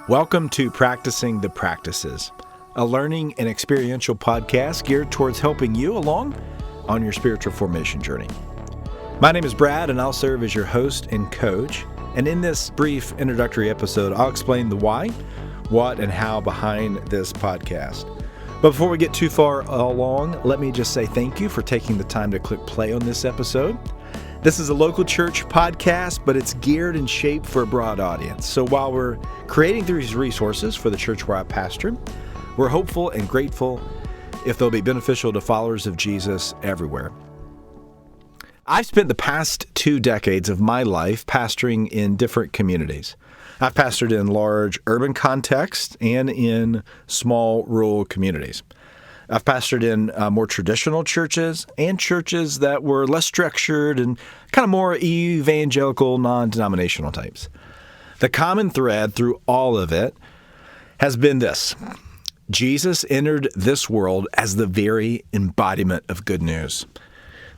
Welcome to Practicing the Practices, a learning and experiential podcast geared towards helping you along on your spiritual formation journey. My name is Brad, and I'll serve as your host and coach. And in this brief introductory episode, I'll explain the why, what, and how behind this podcast. But before we get too far along, let me just say thank you for taking the time to click play on this episode. This is a local church podcast, but it's geared and shaped for a broad audience. So while we're creating these resources for the church where I pastor, we're hopeful and grateful if they'll be beneficial to followers of Jesus everywhere. I've spent the past 2 decades of my life pastoring in different communities. I've pastored in large urban contexts and in small rural communities. I've pastored in more traditional churches and churches that were less structured and kind of more evangelical, non-denominational types. The common thread through all of it has been this: Jesus entered this world as the very embodiment of good news.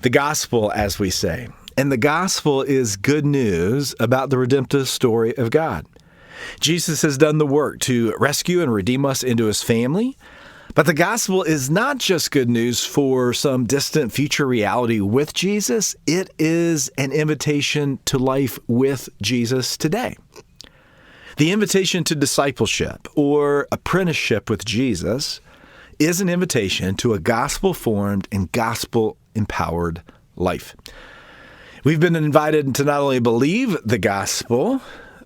The gospel, as we say. And the gospel is good news about the redemptive story of God. Jesus has done the work to rescue and redeem us into his family. But the gospel is not just good news for some distant future reality with Jesus. It is an invitation to life with Jesus today. The invitation to discipleship or apprenticeship with Jesus is an invitation to a gospel-formed and gospel-empowered life. We've been invited to not only believe the gospel,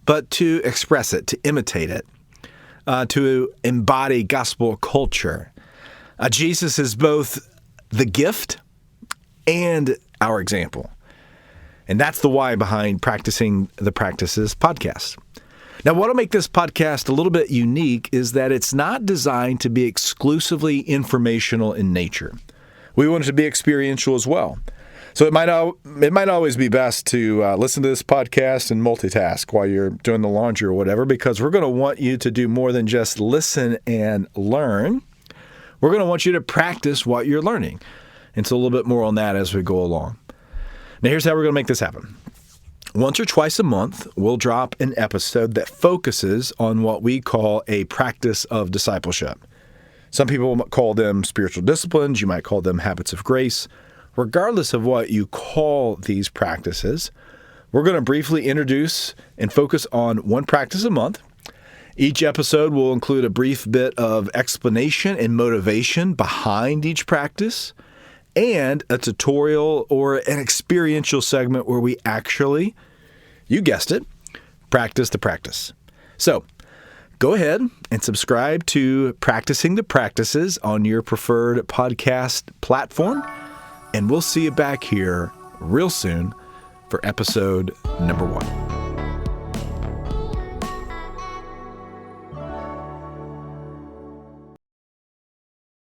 but to express it, to imitate it. To embody gospel culture. Jesus is both the gift and our example. And that's the why behind Practicing the Practices podcast. Now, what'll make this podcast a little bit unique is that it's not designed to be exclusively informational in nature. We want it to be experiential as well. So it might always be best to listen to this podcast and multitask while you're doing the laundry or whatever, because we're going to want you to do more than just listen and learn. We're going to want you to practice what you're learning. And so a little bit more on that as we go along. Now, here's how we're going to make this happen. Once or twice a month, we'll drop an episode that focuses on what we call a practice of discipleship. Some people call them spiritual disciplines. You might call them habits of grace. Regardless of what you call these practices, we're going to briefly introduce and focus on one practice a month. Each episode will include a brief bit of explanation and motivation behind each practice, and a tutorial or an experiential segment where we actually, you guessed it, practice the practice. So go ahead and subscribe to Practicing the Practices on your preferred podcast platform. And we'll see you back here real soon for episode number 1.